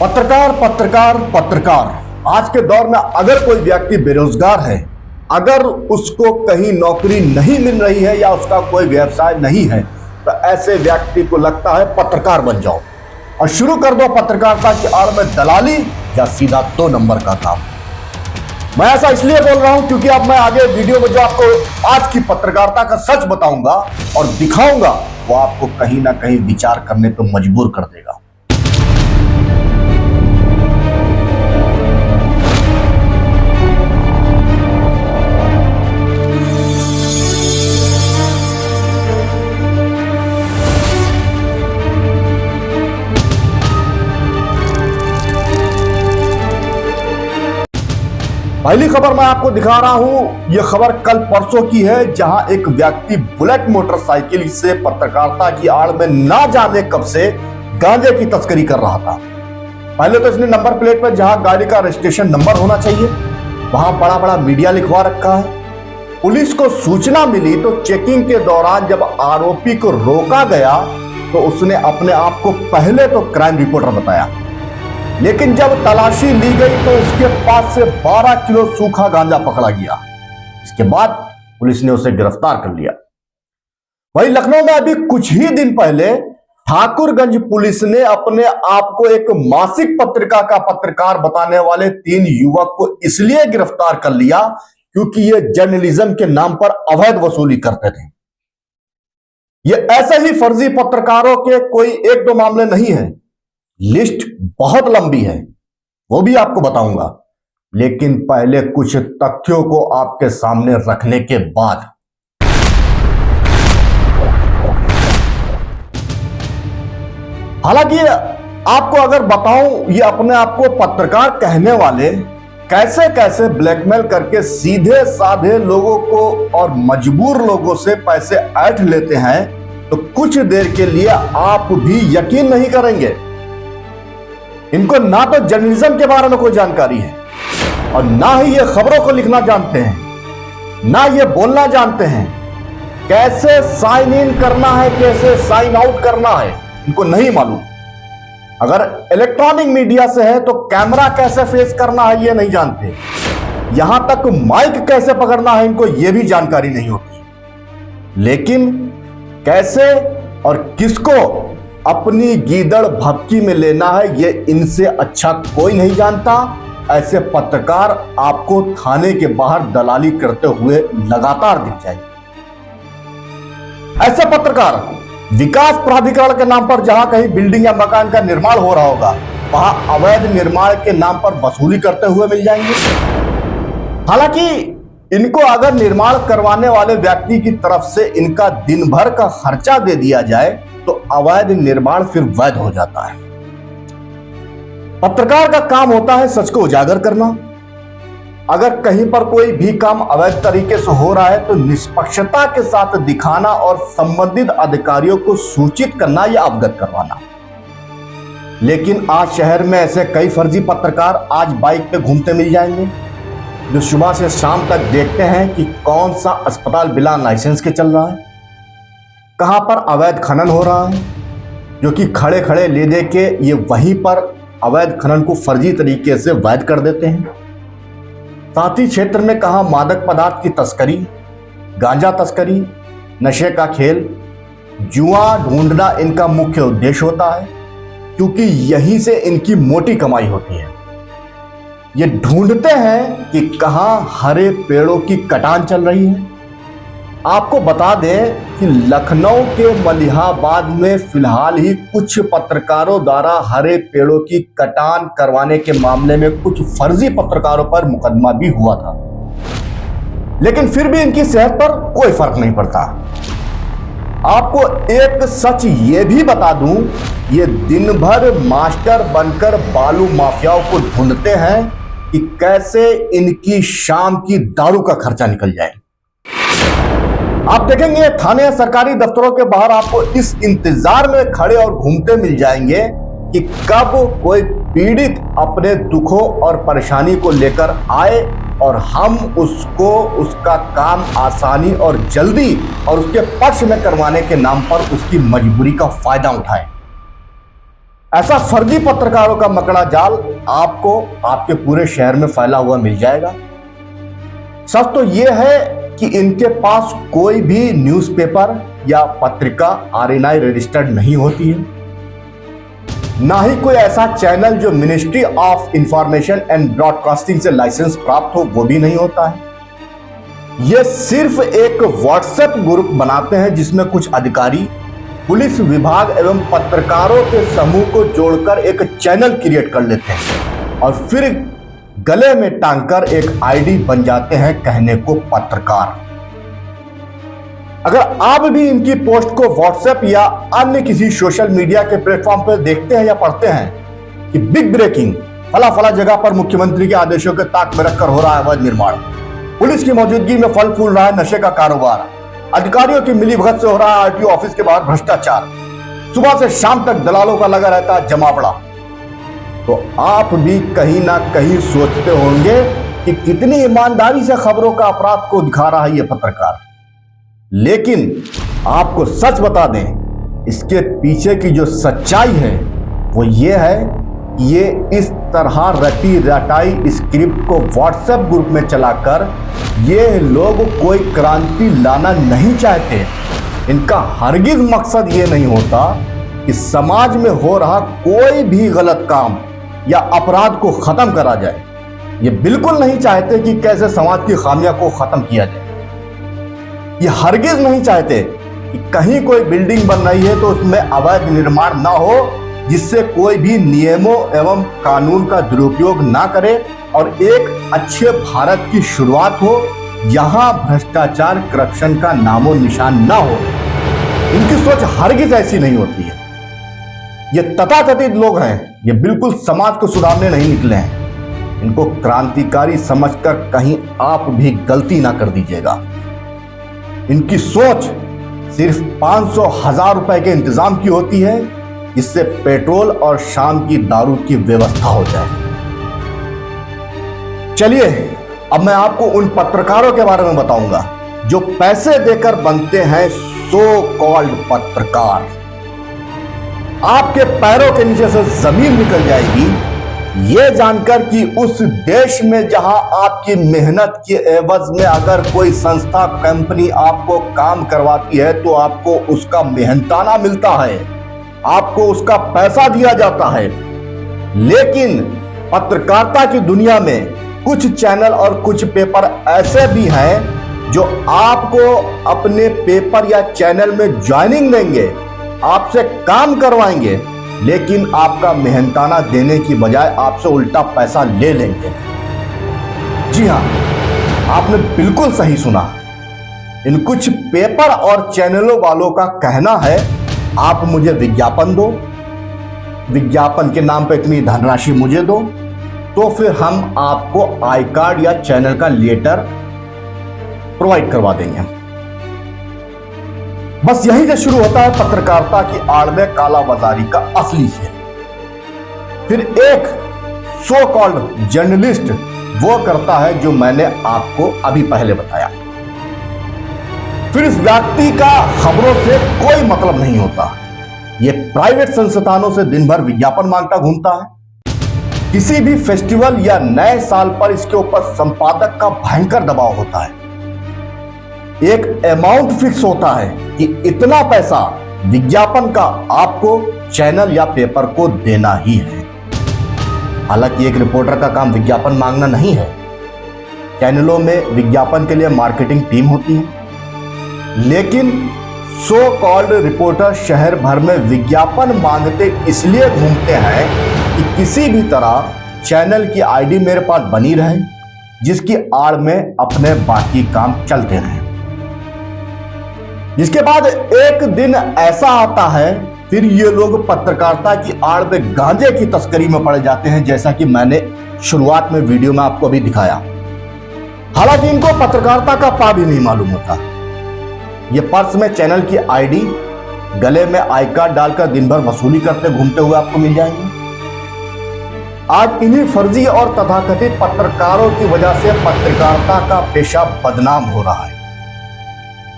पत्रकार पत्रकार पत्रकार आज के दौर में अगर कोई व्यक्ति बेरोजगार है, अगर उसको कहीं नौकरी नहीं मिल रही है या उसका कोई व्यवसाय नहीं है, तो ऐसे व्यक्ति को लगता है पत्रकार बन जाओ और शुरू कर दो पत्रकारिता की आड़ में दलाली या सीधा 2 नंबर का काम। मैं ऐसा इसलिए बोल रहा हूं क्योंकि अब मैं आगे वीडियो में जो आपको आज की पत्रकारिता का सच बताऊंगा और दिखाऊंगा, वो आपको कहीं ना कहीं विचार करने पर मजबूर कर देगा। पहली खबर मैं आपको दिखा रहा हूं। यह खबर कल परसों की है, जहां एक व्यक्ति बुलेट मोटरसाइकिल से पत्रकारिता की आड़ में ना जाने कब से गांजे की तस्करी कर रहा था। पहले तो इसने नंबर प्लेट पर जहां गाड़ी का रजिस्ट्रेशन नंबर होना चाहिए, वहां बड़ा बड़ा मीडिया लिखवा रखा है। पुलिस को सूचना मिली तो चेकिंग के दौरान जब आरोपी को रोका गया तो उसने अपने आप को पहले तो क्राइम रिपोर्टर बताया, लेकिन जब तलाशी ली गई तो उसके पास से 12 किलो सूखा गांजा पकड़ा गया। इसके बाद पुलिस ने उसे गिरफ्तार कर लिया। वहीं लखनऊ में अभी कुछ ही दिन पहले ठाकुरगंज पुलिस ने अपने आप को एक मासिक पत्रिका का पत्रकार बताने वाले 3 युवक को इसलिए गिरफ्तार कर लिया क्योंकि ये जर्नलिज्म के नाम पर अवैध वसूली करते थे। ये ऐसे ही फर्जी पत्रकारों के कोई 1-2 मामले नहीं है, लिस्ट बहुत लंबी है, वो भी आपको बताऊंगा। लेकिन पहले कुछ तथ्यों को आपके सामने रखने के बाद हालांकि आपको अगर बताऊं, ये अपने आप को पत्रकार कहने वाले कैसे कैसे ब्लैकमेल करके सीधे साधे लोगों को और मजबूर लोगों से पैसे ऐंठ लेते हैं, तो कुछ देर के लिए आप भी यकीन नहीं करेंगे। इनको ना तो जर्नलिज्म के बारे में कोई जानकारी है और ना ही ये खबरों को लिखना जानते हैं, ना ये बोलना जानते हैं। कैसे साइन इन करना है, कैसे साइन आउट करना है, इनको नहीं मालूम। अगर इलेक्ट्रॉनिक मीडिया से है तो कैमरा कैसे फेस करना है ये नहीं जानते, यहां तक माइक कैसे पकड़ना है इनको ये भी जानकारी नहीं होती। लेकिन कैसे और किसको अपनी गीदड़ भपकी में लेना है ये इनसे अच्छा कोई नहीं जानता। ऐसे पत्रकार आपको थाने के बाहर दलाली करते हुए लगातार दिख जाएंगे। ऐसे पत्रकार विकास प्राधिकरण के नाम पर जहां कहीं बिल्डिंग या मकान का निर्माण हो रहा होगा, वहां अवैध निर्माण के नाम पर वसूली करते हुए मिल जाएंगे। हालांकि इनको अगर निर्माण करवाने वाले व्यक्ति की तरफ से इनका दिन भर का खर्चा दे दिया जाए तो अवैध निर्माण फिर वैध हो जाता है। पत्रकार का काम होता है सच को उजागर करना। अगर कहीं पर कोई भी काम अवैध तरीके से हो रहा है तो निष्पक्षता के साथ दिखाना और संबंधित अधिकारियों को सूचित करना या अवगत करवाना। लेकिन आज शहर में ऐसे कई फर्जी पत्रकार आज बाइक पे घूमते मिल जाएंगे, जो सुबह से शाम तक देखते हैं कि कौन सा अस्पताल बिना लाइसेंस के चल रहा है, कहां पर अवैध खनन हो रहा है, जो कि खड़े खड़े ले दे के ये वहीं पर अवैध खनन को फर्जी तरीके से वैध कर देते हैं। साथ ही क्षेत्र में कहां मादक पदार्थ की तस्करी, गांजा तस्करी, नशे का खेल, जुआ ढूंढना इनका मुख्य उद्देश्य होता है, क्योंकि यहीं से इनकी मोटी कमाई होती है। ये ढूंढते हैं कि कहां हरे पेड़ों की कटान चल रही है। आपको बता दें कि लखनऊ के मलिहाबाद में फिलहाल ही कुछ पत्रकारों द्वारा हरे पेड़ों की कटान करवाने के मामले में कुछ फर्जी पत्रकारों पर मुकदमा भी हुआ था, लेकिन फिर भी इनकी सेहत पर कोई फर्क नहीं पड़ता। आपको एक सच ये भी बता दूं, ये दिन भर मास्टर बनकर बालू माफियाओं को ढूंढते हैं कि कैसे इनकी शाम की दारू का खर्चा निकल जाए। आप देखेंगे थाने या सरकारी दफ्तरों के बाहर आपको इस इंतजार में खड़े और घूमते मिल जाएंगे कि कब कोई पीड़ित अपने दुखों और परेशानी को लेकर आए और हम उसको उसका काम आसानी और जल्दी और उसके पक्ष में करवाने के नाम पर उसकी मजबूरी का फायदा उठाएं। ऐसा फर्जी पत्रकारों का मकड़ा जाल आपको आपके पूरे शहर में फैला हुआ मिल जाएगा। सच तो यह है कि इनके पास कोई भी न्यूज़पेपर या पत्रिका RNI रजिस्टर्ड नहीं होती है, ना ही कोई ऐसा चैनल जो ministry of information and broadcasting से लाइसेंस प्राप्त हो वो भी नहीं होता है। ये सिर्फ एक व्हाट्सएप ग्रुप बनाते हैं जिसमें कुछ अधिकारी पुलिस विभाग एवं पत्रकारों के समूह को जोड़कर एक चैनल क्रिएट कर लेते हैं और फिर गले में टांगकर एक आईडी बन जाते हैं कहने को पत्रकार। अगर आप भी इनकी पोस्ट को व्हाट्सएप या अन्य किसी सोशल मीडिया के प्लेटफॉर्म पर देखते हैं या पढ़ते हैं कि बिग ब्रेकिंग फला फला जगह पर मुख्यमंत्री के आदेशों के ताक में रखकर हो रहा है अवैध निर्माण, पुलिस की मौजूदगी में फल फूल रहा है नशे का कारोबार, अधिकारियों की मिलीभगत से हो रहा है RTO ऑफिस के बाहर भ्रष्टाचार, सुबह से शाम तक दलालों का लगा रहता है जमावड़ा, तो आप भी कहीं ना कहीं सोचते होंगे कि कितनी ईमानदारी से खबरों का अपराध को दिखा रहा है ये पत्रकार। लेकिन आपको सच बता दें, इसके पीछे की जो सच्चाई है वो ये है कि ये इस तरह रटी रटाई स्क्रिप्ट को व्हाट्सएप ग्रुप में चलाकर ये लोग कोई क्रांति लाना नहीं चाहते। इनका हरगिज मकसद ये नहीं होता कि समाज में हो रहा कोई भी गलत काम या अपराध को खत्म करा जाए। ये बिल्कुल नहीं चाहते कि कैसे समाज की खामियां को खत्म किया जाए। ये हरगिज नहीं चाहते कि कहीं कोई बिल्डिंग बन रही है तो उसमें अवैध निर्माण ना हो, जिससे कोई भी नियमों एवं कानून का दुरुपयोग ना करे और एक अच्छे भारत की शुरुआत हो जहां भ्रष्टाचार करप्शन का नामो निशान ना हो। इनकी सोच हरगिज ऐसी नहीं होती है। ये तथाकथित लोग हैं, ये बिल्कुल समाज को सुधारने नहीं निकले हैं। इनको क्रांतिकारी समझकर कहीं आप भी गलती ना कर दीजिएगा। इनकी सोच सिर्फ 500,000 रुपए के इंतजाम की होती है जिससे पेट्रोल और शाम की दारू की व्यवस्था हो जाए। चलिए अब मैं आपको उन पत्रकारों के बारे में बताऊंगा जो पैसे देकर बनते हैं सो कॉल्ड पत्रकार। आपके पैरों के नीचे से जमीन निकल जाएगी ये जानकर कि उस देश में जहां आपकी मेहनत के एवज में अगर कोई संस्था कंपनी आपको काम करवाती है तो आपको उसका मेहनताना मिलता है, आपको उसका पैसा दिया जाता है। लेकिन पत्रकारिता की दुनिया में कुछ चैनल और कुछ पेपर ऐसे भी हैं जो आपको अपने पेपर या चैनल में ज्वाइनिंग देंगे, आपसे काम करवाएंगे, लेकिन आपका मेहनताना देने की बजाय आपसे उल्टा पैसा ले लेंगे। जी हां, आपने बिल्कुल सही सुना। इन कुछ पेपर और चैनलों वालों का कहना है आप मुझे विज्ञापन दो, विज्ञापन के नाम पे इतनी धनराशि मुझे दो, तो फिर हम आपको आई कार्ड या चैनल का लेटर प्रोवाइड करवा देंगे। बस यहीं से शुरू होता है पत्रकारिता की आड़ में कालाबाजारी का असली खेल। फिर एक सो कॉल्ड जर्नलिस्ट वो करता है जो मैंने आपको अभी पहले बताया। फिर इस व्यक्ति का खबरों से कोई मतलब नहीं होता। ये प्राइवेट संस्थानों से दिन भर विज्ञापन मांगता घूमता है। किसी भी फेस्टिवल या नए साल पर इसके ऊपर संपादक का भयंकर दबाव होता है। एक अमाउंट फिक्स होता है कि इतना पैसा विज्ञापन का आपको चैनल या पेपर को देना ही है। हालांकि एक रिपोर्टर का काम विज्ञापन मांगना नहीं है। चैनलों में विज्ञापन के लिए मार्केटिंग टीम होती है, लेकिन सो कॉल्ड रिपोर्टर शहर भर में विज्ञापन मांगते इसलिए घूमते हैं कि किसी भी तरह चैनल की आईडी मेरे पास बनी रहे, जिसकी आड़ में अपने बाकी काम चलते रहें। जिसके बाद एक दिन ऐसा आता है फिर ये लोग पत्रकारिता की आड़ में गांजे की तस्करी में पड़ जाते हैं, जैसा कि मैंने शुरुआत में वीडियो में आपको अभी दिखाया। हालांकि इनको पत्रकारिता का पा भी नहीं मालूम होता। ये पर्स में चैनल की आईडी, गले में आई कार्ड डालकर दिन भर वसूली करते घूमते हुए आपको मिल जाएंगे। आज इन्हीं फर्जी और तथाकथित पत्रकारों की वजह से पत्रकारिता का पेशा बदनाम हो रहा है।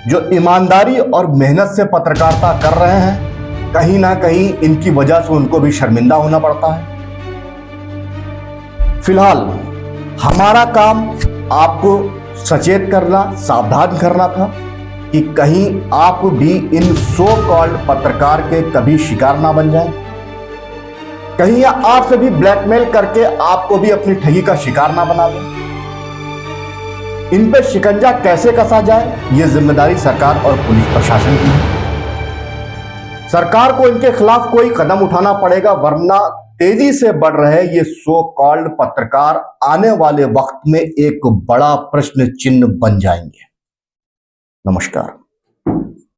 जो ईमानदारी और मेहनत से पत्रकारिता कर रहे हैं कहीं ना कहीं इनकी वजह से उनको भी शर्मिंदा होना पड़ता है। फिलहाल हमारा काम आपको सचेत करना, सावधान करना था कि कहीं आप भी इन सो कॉल्ड पत्रकार के कभी शिकार ना बन जाएं। कहीं आपसे भी ब्लैकमेल करके आपको भी अपनी ठगी का शिकार ना बना दें। इन पे शिकंजा कैसे कसा जाए, यह जिम्मेदारी सरकार और पुलिस प्रशासन की है। सरकार को इनके खिलाफ कोई कदम उठाना पड़ेगा, वरना तेजी से बढ़ रहे ये सो कॉल्ड पत्रकार आने वाले वक्त में एक बड़ा प्रश्न चिन्ह बन जाएंगे। नमस्कार।